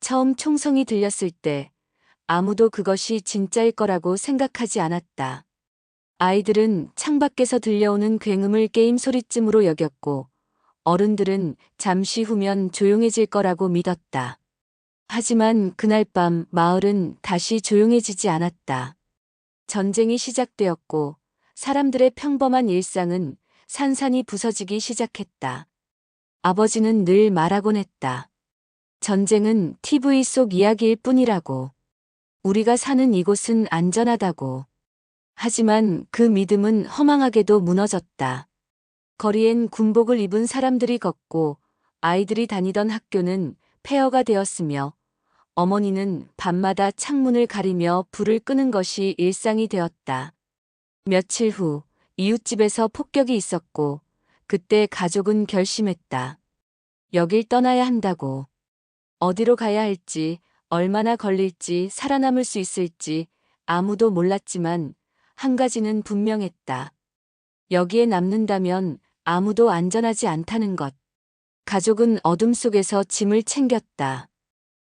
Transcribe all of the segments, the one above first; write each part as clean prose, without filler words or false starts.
처음 총성이 들렸을 때 아무도 그것이 진짜일 거라고 생각하지 않았다. 아이들은 창밖에서 들려오는 굉음을 게임 소리쯤으로 여겼고 어른들은 잠시 후면 조용해질 거라고 믿었다. 하지만 그날 밤 마을은 다시 조용해지지 않았다. 전쟁이 시작되었고 사람들의 평범한 일상은 산산이 부서지기 시작했다. 아버지는 늘 말하곤 했다. 전쟁은 TV 속 이야기일 뿐이라고. 우리가 사는 이곳은 안전하다고. 하지만 그 믿음은 허망하게도 무너졌다. 거리엔 군복을 입은 사람들이 걷고 아이들이 다니던 학교는 폐허가 되었으며 어머니는 밤마다 창문을 가리며 불을 끄는 것이 일상이 되었다. 며칠 후 이웃집에서 폭격이 있었고 그때 가족은 결심했다. 여길 떠나야 한다고. 어디로 가야 할지, 얼마나 걸릴지, 살아남을 수 있을지 아무도 몰랐지만 한 가지는 분명했다. 여기에 남는다면 아무도 안전하지 않다는 것. 가족은 어둠 속에서 짐을 챙겼다.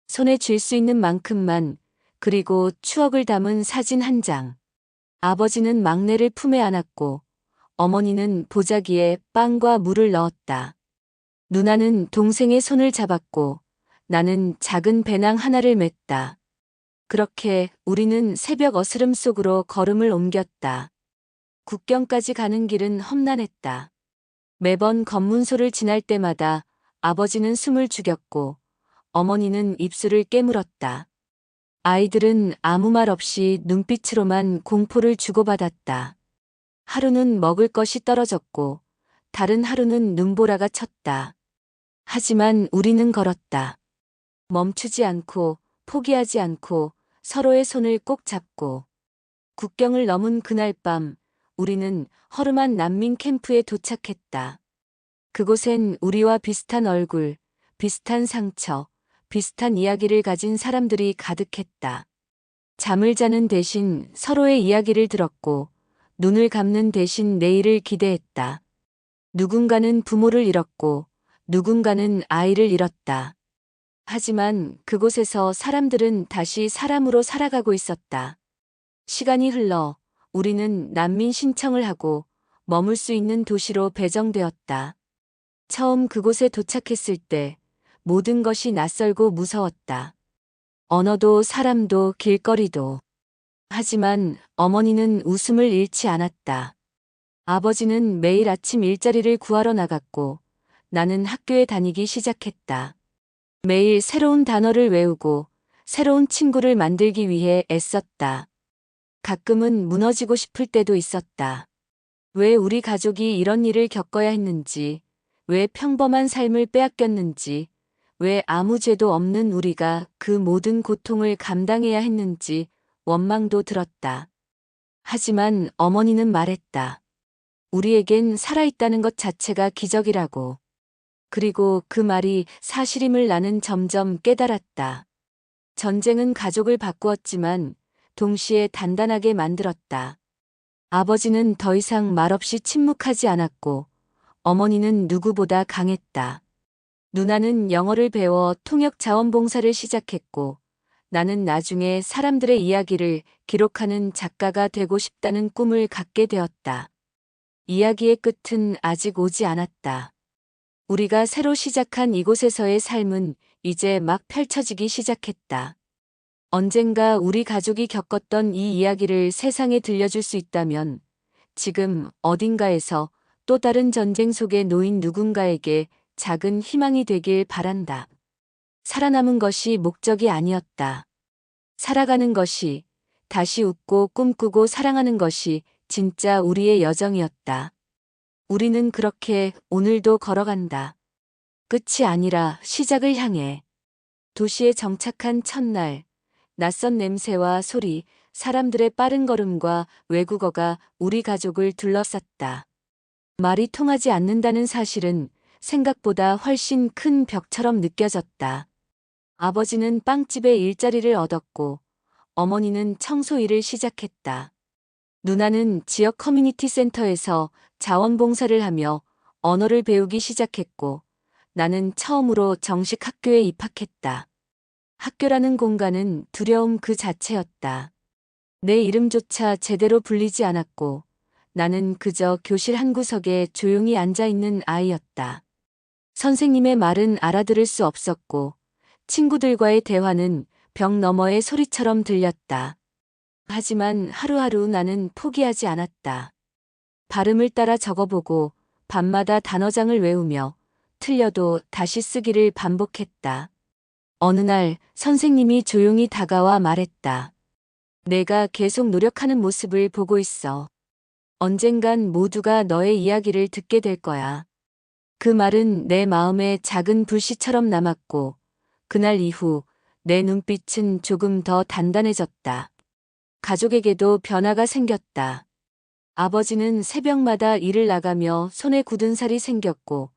손에 쥘 수 있는 만큼만, 그리고 추억을 담은 사진 한 장. 아버지는 막내를 품에 안았고 어머니는 보자기에 빵과 물을 넣었다. 누나는 동생의 손을 잡았고 나는 작은 배낭 하나를 맸다. 그렇게 우리는 새벽 어스름 속으로 걸음을 옮겼다. 국경까지 가는 길은 험난했다. 매번 검문소를 지날 때마다 아버지는 숨을 죽였고 어머니는 입술을 깨물었다. 아이들은 아무 말 없이 눈빛으로만 공포를 주고받았다. 하루는 먹을 것이 떨어졌고 다른 하루는 눈보라가 쳤다. 하지만 우리는 걸었다. 멈추지 않고 포기하지 않고 서로의 손을 꼭 잡고 국경을 넘은 그날 밤 우리는 허름한 난민 캠프에 도착했다. 그곳엔 우리와 비슷한 얼굴, 비슷한 상처, 비슷한 이야기를 가진 사람들이 가득했다. 잠을 자는 대신 서로의 이야기를 들었고 눈을 감는 대신 내일을 기대했다. 누군가는 부모를 잃었고 누군가는 아이를 잃었다. 하지만 그곳에서 사람들은 다시 사람으로 살아가고 있었다. 시간이 흘러 우리는 난민 신청을 하고 머물 수 있는 도시로 배정되었다. 처음 그곳에 도착했을 때 모든 것이 낯설고 무서웠다. 언어도 사람도 길거리도. 하지만 어머니는 웃음을 잃지 않았다. 아버지는 매일 아침 일자리를 구하러 나갔고 나는 학교에 다니기 시작했다. 매일 새로운 단어를 외우고 새로운 친구를 만들기 위해 애썼다. 가끔은 무너지고 싶을 때도 있었다. 왜 우리 가족이 이런 일을 겪어야 했는지, 왜 평범한 삶을 빼앗겼는지, 왜 아무 죄도 없는 우리가 그 모든 고통을 감당해야 했는지 원망도 들었다. 하지만 어머니는 말했다. 우리에겐 살아있다는 것 자체가 기적이라고. 그리고 그 말이 사실임을 나는 점점 깨달았다. 전쟁은 가족을 바꾸었지만 동시에 단단하게 만들었다. 아버지는 더 이상 말없이 침묵하지 않았고 어머니는 누구보다 강했다. 누나는 영어를 배워 통역 자원봉사를 시작했고 나는 나중에 사람들의 이야기를 기록하는 작가가 되고 싶다는 꿈을 갖게 되었다. 이야기의 끝은 아직 오지 않았다. 우리가 새로 시작한 이곳에서의 삶은 이제 막 펼쳐지기 시작했다. 언젠가 우리 가족이 겪었던 이 이야기를 세상에 들려줄 수 있다면 지금 어딘가에서 또 다른 전쟁 속에 놓인 누군가에게 작은 희망이 되길 바란다. 살아남은 것이 목적이 아니었다. 살아가는 것이, 다시 웃고 꿈꾸고 사랑하는 것이 진짜 우리의 여정이었다. 우리는 그렇게 오늘도 걸어간다. 끝이 아니라 시작을 향해. 도시에 정착한 첫날, 낯선 냄새와 소리, 사람들의 빠른 걸음과 외국어가 우리 가족을 둘러쌌다. 말이 통하지 않는다는 사실은 생각보다 훨씬 큰 벽처럼 느껴졌다. 아버지는 빵집에 일자리를 얻었고 어머니는 청소 일을 시작했다. 누나는 지역 커뮤니티 센터에서 자원봉사를 하며 언어를 배우기 시작했고 나는 처음으로 정식 학교에 입학했다. 학교라는 공간은 두려움 그 자체였다. 내 이름조차 제대로 불리지 않았고 나는 그저 교실 한 구석에 조용히 앉아 있는 아이였다. 선생님의 말은 알아들을 수 없었고 친구들과의 대화는 벽 너머의 소리처럼 들렸다. 하지만 하루하루 나는 포기하지 않았다. 발음을 따라 적어보고 밤마다 단어장을 외우며 틀려도 다시 쓰기를 반복했다. 어느 날 선생님이 조용히 다가와 말했다. 내가 계속 노력하는 모습을 보고 있어. 언젠간 모두가 너의 이야기를 듣게 될 거야. 그 말은 내 마음에 작은 불씨처럼 남았고 그날 이후 내 눈빛은 조금 더 단단해졌다. 가족에게도 변화가 생겼다. 아버지는 새벽마다 일을 나가며 손에 굳은 살이 생겼고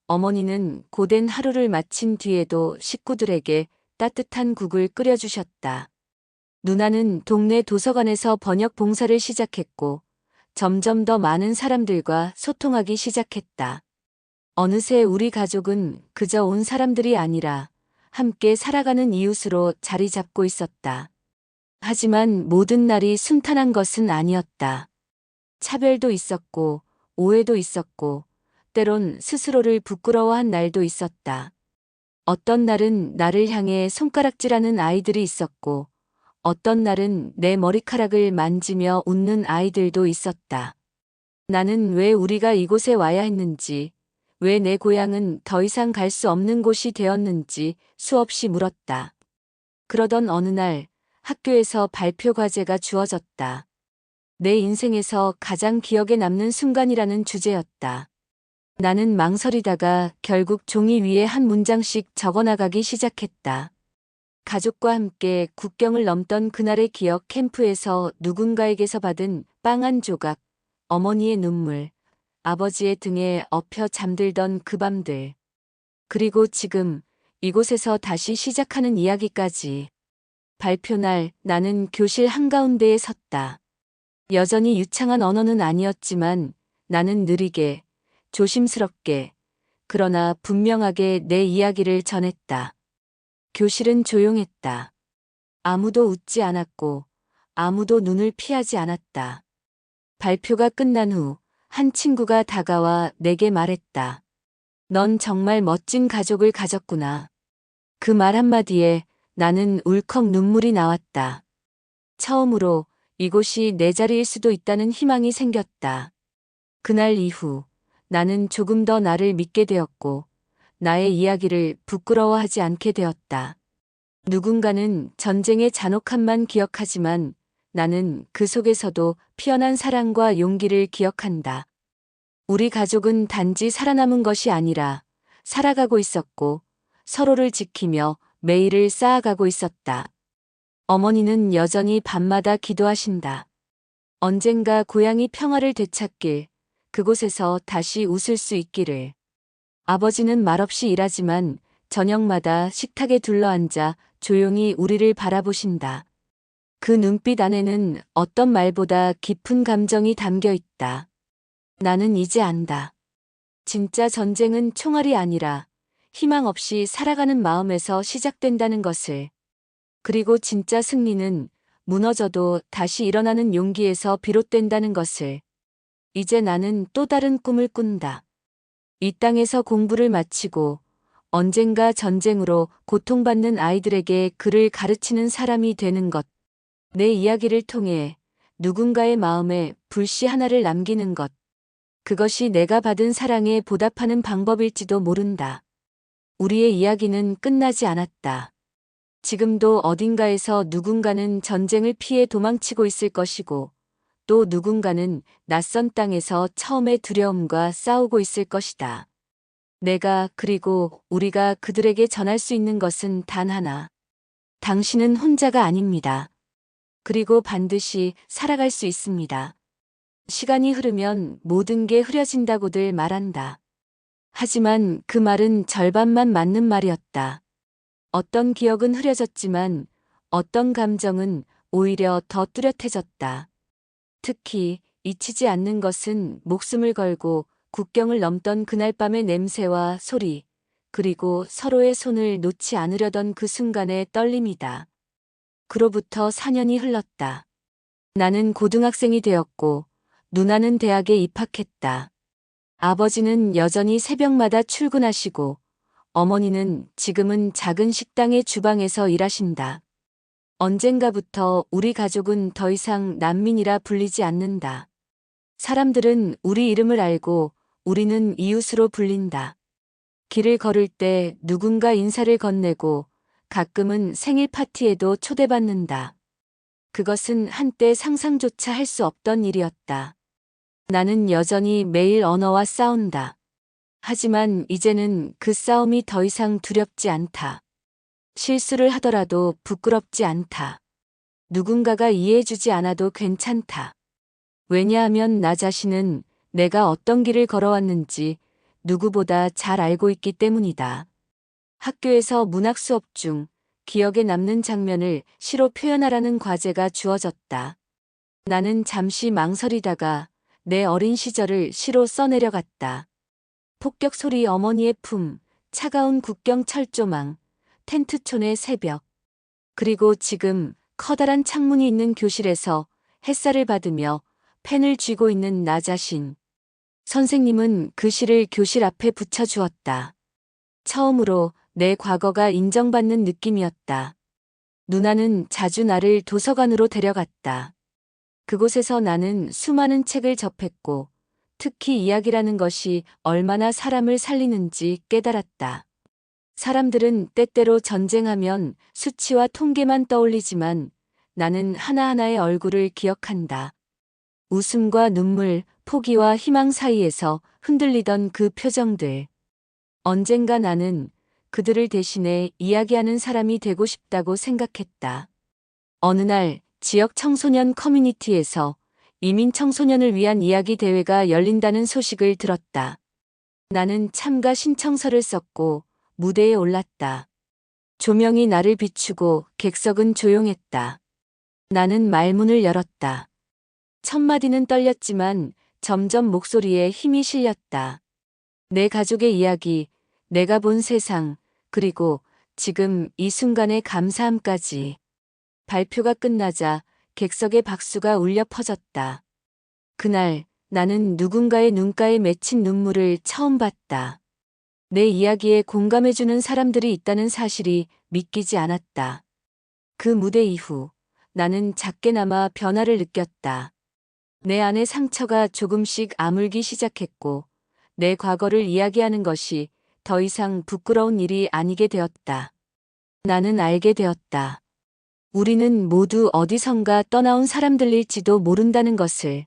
어머니는 고된 하루를 마친 뒤에도 식구들에게 따뜻한 국을 끓여주셨다. 누나는 동네 도서관에서 번역 봉사를 시작했고 점점 더 많은 사람들과 소통하기 시작했다. 어느새 우리 가족은 그저 온 사람들이 아니라 함께 살아가는 이웃으로 자리 잡고 있었다. 하지만 모든 날이 순탄한 것은 아니었다. 차별도 있었고 오해도 있었고 때론 스스로를 부끄러워한 날도 있었다. 어떤 날은 나를 향해 손가락질하는 아이들이 있었고 어떤 날은 내 머리카락을 만지며 웃는 아이들도 있었다. 나는 왜 우리가 이곳에 와야 했는지, 왜 내 고향은 더 이상 갈 수 없는 곳이 되었는지 수없이 물었다. 그러던 어느 날 학교에서 발표 과제가 주어졌다. 내 인생에서 가장 기억에 남는 순간이라는 주제였다. 나는 망설이다가 결국 종이 위에 한 문장씩 적어나가기 시작했다. 가족과 함께 국경을 넘던 그날의 기억 캠프에서 누군가에게서 받은 빵 한 조각, 어머니의 눈물, 아버지의 등에 엎여 잠들던 그 밤들. 그리고 지금 이곳에서 다시 시작하는 이야기까지. 발표날 나는 교실 한가운데에 섰다. 여전히 유창한 언어는 아니었지만 나는 느리게, 조심스럽게, 그러나 분명하게 내 이야기를 전했다. 교실은 조용했다. 아무도 웃지 않았고 아무도 눈을 피하지 않았다. 발표가 끝난 후 한 친구가 다가와 내게 말했다. 넌 정말 멋진 가족을 가졌구나. 그 말 한마디에 나는 울컥 눈물이 나왔다. 처음으로 이곳이 내 자리일 수도 있다는 희망이 생겼다. 그날 이후 나는 조금 더 나를 믿게 되었고 나의 이야기를 부끄러워하지 않게 되었다. 누군가는 전쟁의 잔혹함만 기억하지만 나는 그 속에서도 피어난 사랑과 용기를 기억한다. 우리 가족은 단지 살아남은 것이 아니라 살아가고 있었고 서로를 지키며 매일을 쌓아가고 있었다. 어머니는 여전히 밤마다 기도하신다. 언젠가 고향이 평화를 되찾길, 그곳에서 다시 웃을 수 있기를. 아버지는 말없이 일하지만 저녁마다 식탁에 둘러앉아 조용히 우리를 바라보신다. 그 눈빛 안에는 어떤 말보다 깊은 감정이 담겨 있다. 나는 이제 안다. 진짜 전쟁은 총알이 아니라 희망 없이 살아가는 마음에서 시작된다는 것을. 그리고 진짜 승리는 무너져도 다시 일어나는 용기에서 비롯된다는 것을. 이제 나는 또 다른 꿈을 꾼다. 이 땅에서 공부를 마치고 언젠가 전쟁으로 고통받는 아이들에게 글을 가르치는 사람이 되는 것. 내 이야기를 통해 누군가의 마음에 불씨 하나를 남기는 것. 그것이 내가 받은 사랑에 보답하는 방법일지도 모른다. 우리의 이야기는 끝나지 않았다. 지금도 어딘가에서 누군가는 전쟁을 피해 도망치고 있을 것이고 또 누군가는 낯선 땅에서 처음의 두려움과 싸우고 있을 것이다. 내가 그리고 우리가 그들에게 전할 수 있는 것은 단 하나. 당신은 혼자가 아닙니다. 그리고 반드시 살아갈 수 있습니다. 시간이 흐르면 모든 게 흐려진다고들 말한다. 하지만 그 말은 절반만 맞는 말이었다. 어떤 기억은 흐려졌지만 어떤 감정은 오히려 더 뚜렷해졌다. 특히 잊히지 않는 것은 목숨을 걸고 국경을 넘던 그날 밤의 냄새와 소리, 그리고 서로의 손을 놓지 않으려던 그 순간의 떨림이다. 그로부터 4년이 흘렀다. 나는 고등학생이 되었고 누나는 대학에 입학했다. 아버지는 여전히 새벽마다 출근하시고 어머니는 지금은 작은 식당의 주방에서 일하신다. 언젠가부터 우리 가족은 더 이상 난민이라 불리지 않는다. 사람들은 우리 이름을 알고 우리는 이웃으로 불린다. 길을 걸을 때 누군가 인사를 건네고 가끔은 생일 파티에도 초대받는다. 그것은 한때 상상조차 할 수 없던 일이었다. 나는 여전히 매일 언어와 싸운다. 하지만 이제는 그 싸움이 더 이상 두렵지 않다. 실수를 하더라도 부끄럽지 않다. 누군가가 이해해주지 않아도 괜찮다. 왜냐하면 나 자신은 내가 어떤 길을 걸어왔는지 누구보다 잘 알고 있기 때문이다. 학교에서 문학 수업 중 기억에 남는 장면을 시로 표현하라는 과제가 주어졌다. 나는 잠시 망설이다가 내 어린 시절을 시로 써내려갔다. 폭격 소리 어머니의 품, 차가운 국경 철조망, 텐트촌의 새벽. 그리고 지금 커다란 창문이 있는 교실에서 햇살을 받으며 펜을 쥐고 있는 나 자신. 선생님은 그 시를 교실 앞에 붙여주었다. 처음으로 내 과거가 인정받는 느낌이었다. 누나는 자주 나를 도서관으로 데려갔다. 그곳에서 나는 수많은 책을 접했고 특히 이야기라는 것이 얼마나 사람을 살리는지 깨달았다. 사람들은 때때로 전쟁하면 수치와 통계만 떠올리지만 나는 하나하나의 얼굴을 기억한다. 웃음과 눈물, 포기와 희망 사이에서 흔들리던 그 표정들. 언젠가 나는 그들을 대신해 이야기하는 사람이 되고 싶다고 생각했다. 어느 날 지역 청소년 커뮤니티에서 이민 청소년을 위한 이야기 대회가 열린다는 소식을 들었다. 나는 참가 신청서를 썼고 무대에 올랐다. 조명이 나를 비추고 객석은 조용했다. 나는 말문을 열었다. 첫 마디는 떨렸지만 점점 목소리에 힘이 실렸다. 내 가족의 이야기, 내가 본 세상, 그리고 지금 이 순간의 감사함까지. 발표가 끝나자 객석의 박수가 울려 퍼졌다. 그날 나는 누군가의 눈가에 맺힌 눈물을 처음 봤다. 내 이야기에 공감해주는 사람들이 있다는 사실이 믿기지 않았다. 그 무대 이후 나는 작게나마 변화를 느꼈다. 내 안의 상처가 조금씩 아물기 시작했고 내 과거를 이야기하는 것이 더 이상 부끄러운 일이 아니게 되었다. 나는 알게 되었다. 우리는 모두 어디선가 떠나온 사람들일지도 모른다는 것을.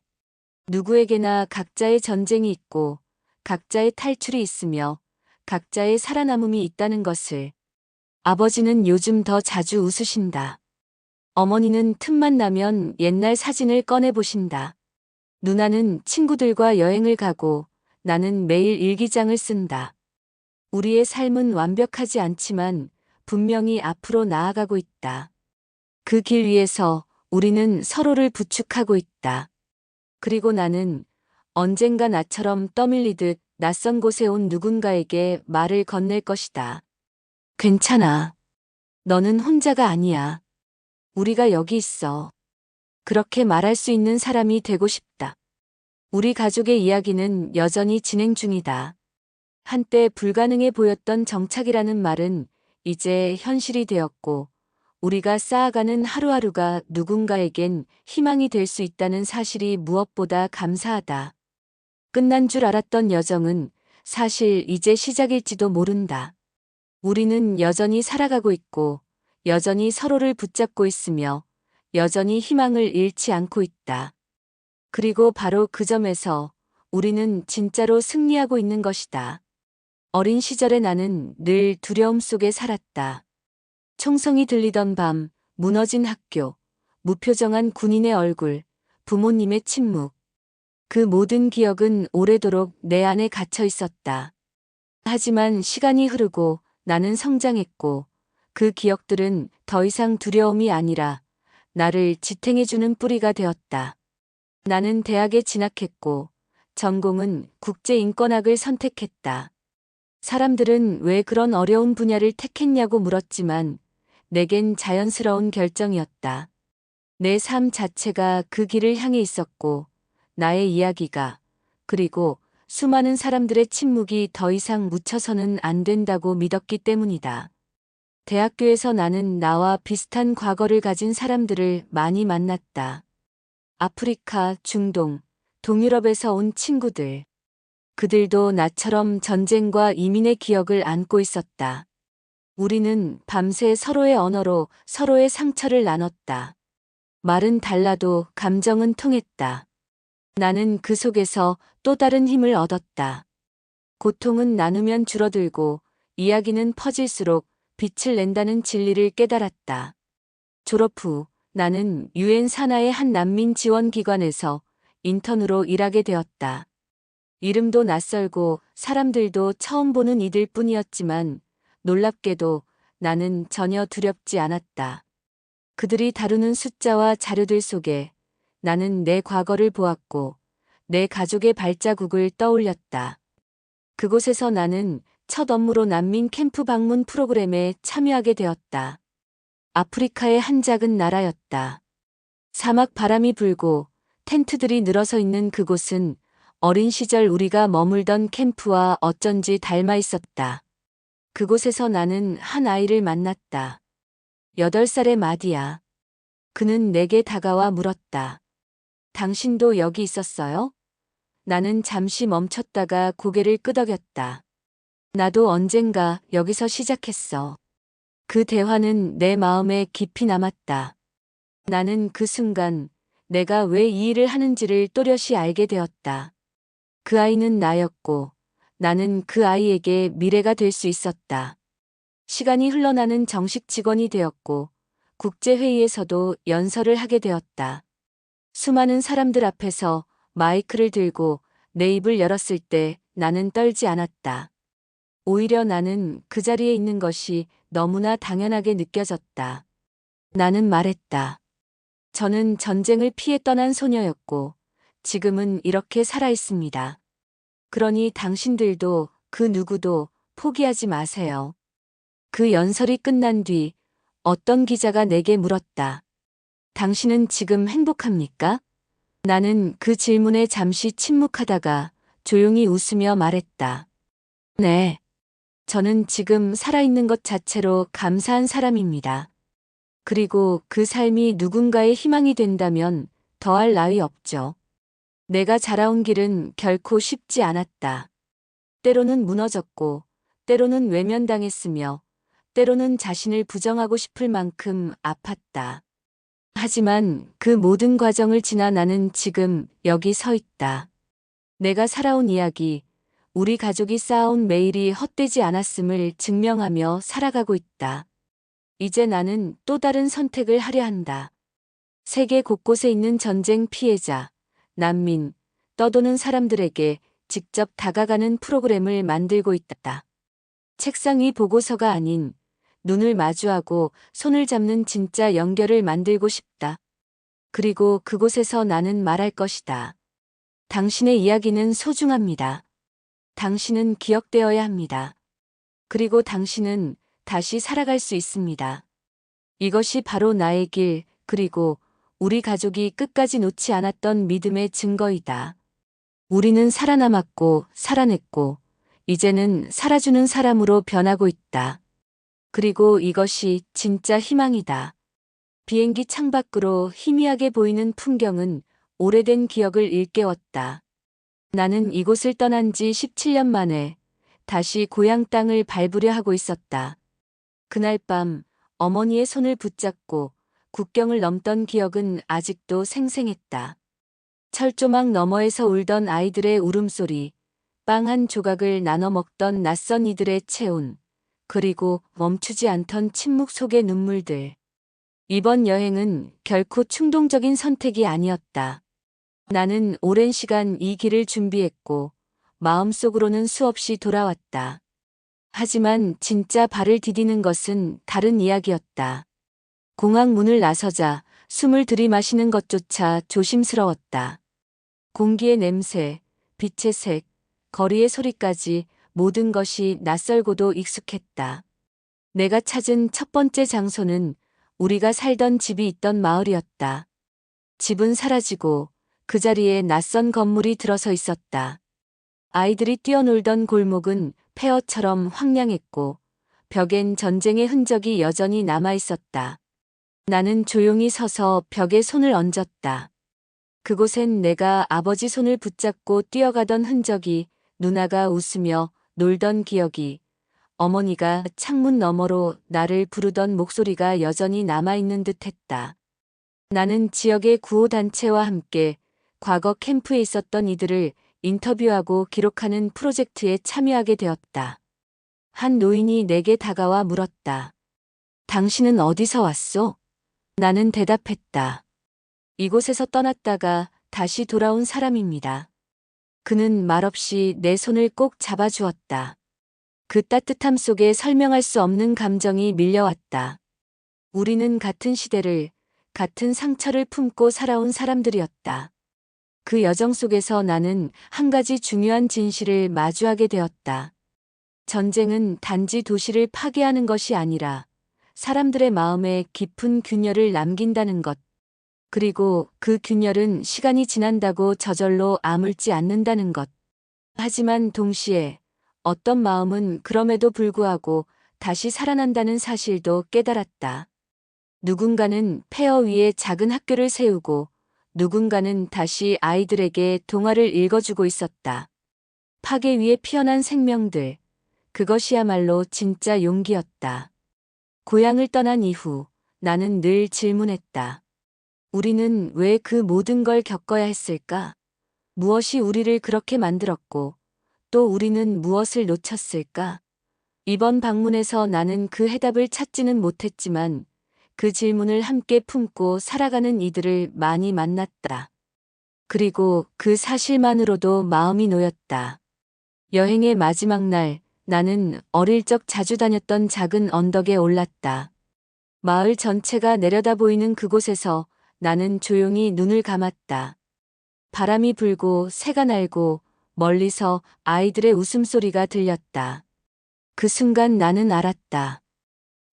누구에게나 각자의 전쟁이 있고 각자의 탈출이 있으며 각자의 살아남음이 있다는 것을. 아버지는 요즘 더 자주 웃으신다. 어머니는 틈만 나면 옛날 사진을 꺼내보신다. 누나는 친구들과 여행을 가고 나는 매일 일기장을 쓴다. 우리의 삶은 완벽하지 않지만 분명히 앞으로 나아가고 있다. 그 길 위에서 우리는 서로를 부축하고 있다. 그리고 나는 언젠가 나처럼 떠밀리듯 낯선 곳에 온 누군가에게 말을 건넬 것이다. 괜찮아. 너는 혼자가 아니야. 우리가 여기 있어. 그렇게 말할 수 있는 사람이 되고 싶다. 우리 가족의 이야기는 여전히 진행 중이다. 한때 불가능해 보였던 정착이라는 말은 이제 현실이 되었고 우리가 쌓아가는 하루하루가 누군가에겐 희망이 될 수 있다는 사실이 무엇보다 감사하다. 끝난 줄 알았던 여정은 사실 이제 시작일지도 모른다. 우리는 여전히 살아가고 있고 여전히 서로를 붙잡고 있으며 여전히 희망을 잃지 않고 있다. 그리고 바로 그 점에서 우리는 진짜로 승리하고 있는 것이다. 어린 시절의 나는 늘 두려움 속에 살았다. 총성이 들리던 밤, 무너진 학교, 무표정한 군인의 얼굴, 부모님의 침묵. 그 모든 기억은 오래도록 내 안에 갇혀 있었다. 하지만 시간이 흐르고 나는 성장했고 그 기억들은 더 이상 두려움이 아니라 나를 지탱해주는 뿌리가 되었다. 나는 대학에 진학했고 전공은 국제인권학을 선택했다. 사람들은 왜 그런 어려운 분야를 택했냐고 물었지만 내겐 자연스러운 결정이었다. 내 삶 자체가 그 길을 향해 있었고 나의 이야기가 그리고 수많은 사람들의 침묵이 더 이상 묻혀서는 안 된다고 믿었기 때문이다. 대학교에서 나는 나와 비슷한 과거를 가진 사람들을 많이 만났다. 아프리카, 중동, 동유럽에서 온 친구들. 그들도 나처럼 전쟁과 이민의 기억을 안고 있었다. 우리는 밤새 서로의 언어로 서로의 상처를 나눴다. 말은 달라도 감정은 통했다. 나는 그 속에서 또 다른 힘을 얻었다. 고통은 나누면 줄어들고 이야기는 퍼질수록 빛을 낸다는 진리를 깨달았다. 졸업 후 나는 유엔 산하의 한 난민 지원 기관에서 인턴으로 일하게 되었다. 이름도 낯설고 사람들도 처음 보는 이들 뿐이었지만 놀랍게도 나는 전혀 두렵지 않았다. 그들이 다루는 숫자와 자료들 속에 나는 내 과거를 보았고 내 가족의 발자국을 떠올렸다. 그곳에서 나는 첫 업무로 난민 캠프 방문 프로그램에 참여하게 되었다. 아프리카의 한 작은 나라였다. 사막 바람이 불고 텐트들이 늘어서 있는 그곳은 어린 시절 우리가 머물던 캠프와 어쩐지 닮아 있었다. 그곳에서 나는 한 아이를 만났다. 8살의 마디야. 그는 내게 다가와 물었다. 당신도 여기 있었어요? 나는 잠시 멈췄다가 고개를 끄덕였다. 나도 언젠가 여기서 시작했어. 그 대화는 내 마음에 깊이 남았다. 나는 그 순간 내가 왜 이 일을 하는지를 또렷이 알게 되었다. 그 아이는 나였고 나는 그 아이에게 미래가 될 수 있었다. 시간이 흘러나는 정식 직원이 되었고 국제회의에서도 연설을 하게 되었다. 수많은 사람들 앞에서 마이크를 들고 내 입을 열었을 때 나는 떨지 않았다. 오히려 나는 그 자리에 있는 것이 너무나 당연하게 느껴졌다. 나는 말했다. 저는 전쟁을 피해 떠난 소녀였고 지금은 이렇게 살아 있습니다. 그러니 당신들도 그 누구도 포기하지 마세요. 그 연설이 끝난 뒤 어떤 기자가 내게 물었다. 당신은 지금 행복합니까? 나는 그 질문에 잠시 침묵하다가 조용히 웃으며 말했다. 네. 저는 지금 살아있는 것 자체로 감사한 사람입니다. 그리고 그 삶이 누군가의 희망이 된다면 더할 나위 없죠. 내가 자라온 길은 결코 쉽지 않았다. 때로는 무너졌고, 때로는 외면당했으며, 때로는 자신을 부정하고 싶을 만큼 아팠다. 하지만 그 모든 과정을 지나 나는 지금 여기 서 있다. 내가 살아온 이야기, 우리 가족이 쌓아온 매일이 헛되지 않았음을 증명하며 살아가고 있다. 이제 나는 또 다른 선택을 하려 한다. 세계 곳곳에 있는 전쟁 피해자, 난민, 떠도는 사람들에게 직접 다가가는 프로그램을 만들고 있다. 책상 위 보고서가 아닌 눈을 마주하고 손을 잡는 진짜 연결을 만들고 싶다. 그리고 그곳에서 나는 말할 것이다. 당신의 이야기는 소중합니다. 당신은 기억되어야 합니다. 그리고 당신은 다시 살아갈 수 있습니다. 이것이 바로 나의 길, 그리고 우리 가족이 끝까지 놓지 않았던 믿음의 증거이다. 우리는 살아남았고, 살아냈고, 이제는 살아주는 사람으로 변하고 있다. 그리고 이것이 진짜 희망이다. 비행기 창밖으로 희미하게 보이는 풍경은 오래된 기억을 일깨웠다. 나는 이곳을 떠난 지 17년 만에 다시 고향 땅을 밟으려 하고 있었다. 그날 밤 어머니의 손을 붙잡고 국경을 넘던 기억은 아직도 생생했다. 철조망 너머에서 울던 아이들의 울음소리, 빵 한 조각을 나눠 먹던 낯선 이들의 체온, 그리고 멈추지 않던 침묵 속의 눈물들. 이번 여행은 결코 충동적인 선택이 아니었다. 나는 오랜 시간 이 길을 준비했고 마음속으로는 수없이 돌아왔다. 하지만 진짜 발을 디디는 것은 다른 이야기였다. 공항 문을 나서자 숨을 들이마시는 것조차 조심스러웠다. 공기의 냄새, 빛의 색, 거리의 소리까지 모든 것이 낯설고도 익숙했다. 내가 찾은 첫 번째 장소는 우리가 살던 집이 있던 마을이었다. 집은 사라지고 그 자리에 낯선 건물이 들어서 있었다. 아이들이 뛰어놀던 골목은 폐허처럼 황량했고 벽엔 전쟁의 흔적이 여전히 남아 있었다. 나는 조용히 서서 벽에 손을 얹었다. 그곳엔 내가 아버지 손을 붙잡고 뛰어가던 흔적이, 누나가 웃으며 놀던 기억이, 어머니가 창문 너머로 나를 부르던 목소리가 여전히 남아있는 듯했다. 나는 지역의 구호단체와 함께 과거 캠프에 있었던 이들을 인터뷰하고 기록하는 프로젝트에 참여하게 되었다. 한 노인이 내게 다가와 물었다. 당신은 어디서 왔소? 나는 대답했다. 이곳에서 떠났다가 다시 돌아온 사람입니다. 그는 말없이 내 손을 꼭 잡아주었다. 그 따뜻함 속에 설명할 수 없는 감정이 밀려왔다. 우리는 같은 시대를, 같은 상처를 품고 살아온 사람들이었다. 그 여정 속에서 나는 한 가지 중요한 진실을 마주하게 되었다. 전쟁은 단지 도시를 파괴하는 것이 아니라 사람들의 마음에 깊은 균열을 남긴다는 것. 그리고 그 균열은 시간이 지난다고 저절로 아물지 않는다는 것. 하지만 동시에 어떤 마음은 그럼에도 불구하고 다시 살아난다는 사실도 깨달았다. 누군가는 폐허 위에 작은 학교를 세우고 누군가는 다시 아이들에게 동화를 읽어주고 있었다. 파괴 위에 피어난 생명들, 그것이야말로 진짜 용기였다. 고향을 떠난 이후 나는 늘 질문했다. 우리는 왜 그 모든 걸 겪어야 했을까? 무엇이 우리를 그렇게 만들었고 또 우리는 무엇을 놓쳤을까? 이번 방문에서 나는 그 해답을 찾지는 못했지만 그 질문을 함께 품고 살아가는 이들을 많이 만났다. 그리고 그 사실만으로도 마음이 놓였다. 여행의 마지막 날, 나는 어릴 적 자주 다녔던 작은 언덕에 올랐다. 마을 전체가 내려다 보이는 그곳에서 나는 조용히 눈을 감았다. 바람이 불고 새가 날고 멀리서 아이들의 웃음소리가 들렸다. 그 순간 나는 알았다.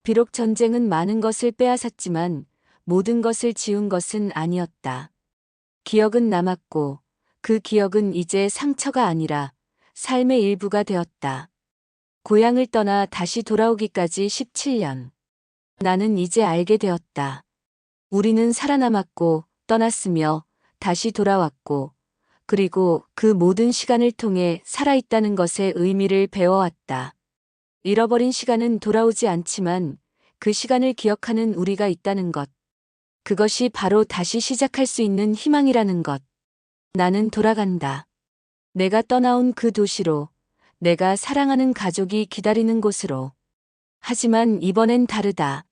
비록 전쟁은 많은 것을 빼앗았지만 모든 것을 지운 것은 아니었다. 기억은 남았고 그 기억은 이제 상처가 아니라 삶의 일부가 되었다. 고향을 떠나 다시 돌아오기까지 17년. 나는 이제 알게 되었다. 우리는 살아남았고 떠났으며 다시 돌아왔고 그리고 그 모든 시간을 통해 살아있다는 것의 의미를 배워왔다. 잃어버린 시간은 돌아오지 않지만 그 시간을 기억하는 우리가 있다는 것. 그것이 바로 다시 시작할 수 있는 희망이라는 것. 나는 돌아간다. 내가 떠나온 그 도시로, 내가 사랑하는 가족이 기다리는 곳으로. 하지만 이번엔 다르다.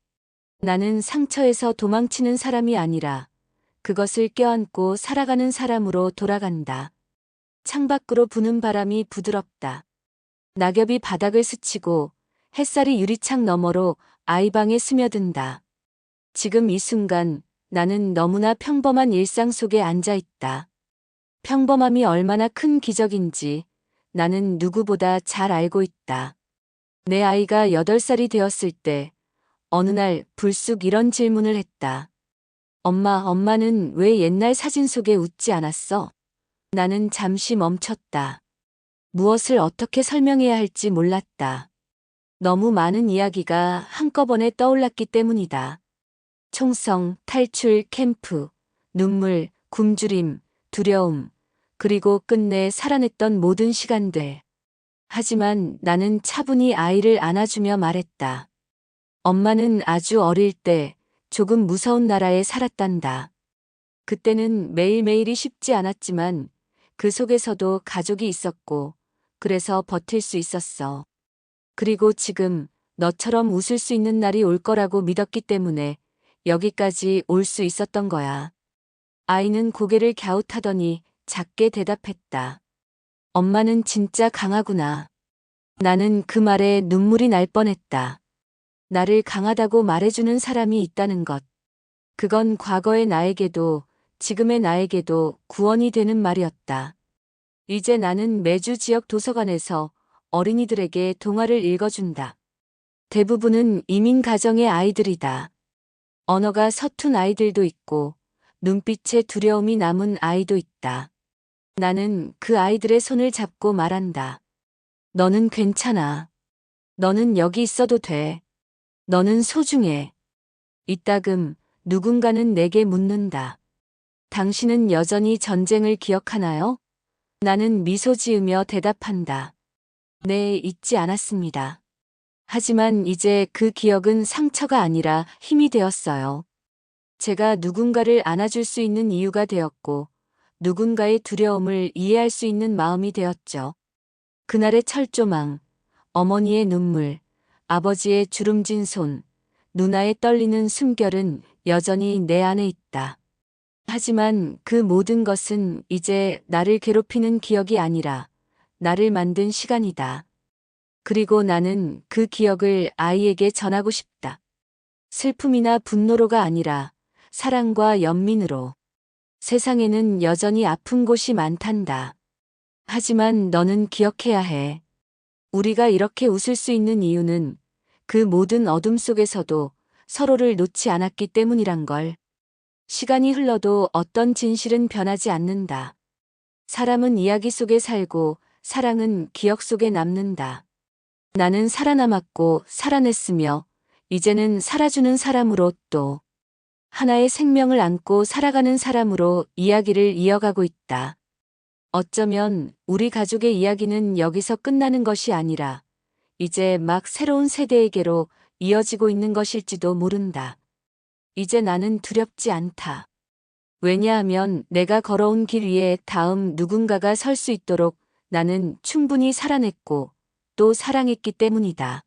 나는 상처에서 도망치는 사람이 아니라 그것을 껴안고 살아가는 사람으로 돌아간다. 창밖으로 부는 바람이 부드럽다. 낙엽이 바닥을 스치고 햇살이 유리창 너머로 아이방에 스며든다. 지금 이 순간 나는 너무나 평범한 일상 속에 앉아 있다. 평범함이 얼마나 큰 기적인지 나는 누구보다 잘 알고 있다. 내 아이가 8살이 되었을 때 어느 날 불쑥 이런 질문을 했다. 엄마는 왜 옛날 사진 속에 웃지 않았어? 나는 잠시 멈췄다. 무엇을 어떻게 설명해야 할지 몰랐다. 너무 많은 이야기가 한꺼번에 떠올랐기 때문이다. 총성, 탈출, 캠프, 눈물, 굶주림, 두려움, 그리고 끝내 살아냈던 모든 시간들. 하지만 나는 차분히 아이를 안아주며 말했다. 엄마는 아주 어릴 때 조금 무서운 나라에 살았단다. 그때는 매일매일이 쉽지 않았지만 그 속에서도 가족이 있었고 그래서 버틸 수 있었어. 그리고 지금 너처럼 웃을 수 있는 날이 올 거라고 믿었기 때문에 여기까지 올 수 있었던 거야. 아이는 고개를 갸웃하더니 작게 대답했다. 엄마는 진짜 강하구나. 나는 그 말에 눈물이 날 뻔했다. 나를 강하다고 말해주는 사람이 있다는 것. 그건 과거의 나에게도 지금의 나에게도 구원이 되는 말이었다. 이제 나는 매주 지역 도서관에서 어린이들에게 동화를 읽어준다. 대부분은 이민 가정의 아이들이다. 언어가 서툰 아이들도 있고 눈빛에 두려움이 남은 아이도 있다. 나는 그 아이들의 손을 잡고 말한다. 너는 괜찮아. 너는 여기 있어도 돼. 너는 소중해. 이따금 누군가는 내게 묻는다. 당신은 여전히 전쟁을 기억하나요? 나는 미소 지으며 대답한다. 네, 잊지 않았습니다. 하지만 이제 그 기억은 상처가 아니라 힘이 되었어요. 제가 누군가를 안아줄 수 있는 이유가 되었고, 누군가의 두려움을 이해할 수 있는 마음이 되었죠. 그날의 철조망, 어머니의 눈물, 아버지의 주름진 손, 누나의 떨리는 숨결은 여전히 내 안에 있다. 하지만 그 모든 것은 이제 나를 괴롭히는 기억이 아니라 나를 만든 시간이다. 그리고 나는 그 기억을 아이에게 전하고 싶다. 슬픔이나 분노로가 아니라 사랑과 연민으로. 세상에는 여전히 아픈 곳이 많단다. 하지만 너는 기억해야 해. 우리가 이렇게 웃을 수 있는 이유는 그 모든 어둠 속에서도 서로를 놓지 않았기 때문이란 걸. 시간이 흘러도 어떤 진실은 변하지 않는다. 사람은 이야기 속에 살고 사랑은 기억 속에 남는다. 나는 살아남았고 살아냈으며 이제는 살아주는 사람으로 또 하나의 생명을 안고 살아가는 사람으로 이야기를 이어가고 있다. 어쩌면 우리 가족의 이야기는 여기서 끝나는 것이 아니라 이제 막 새로운 세대에게로 이어지고 있는 것일지도 모른다. 이제 나는 두렵지 않다. 왜냐하면 내가 걸어온 길 위에 다음 누군가가 설 수 있도록 나는 충분히 살아냈고 또 사랑했기 때문이다.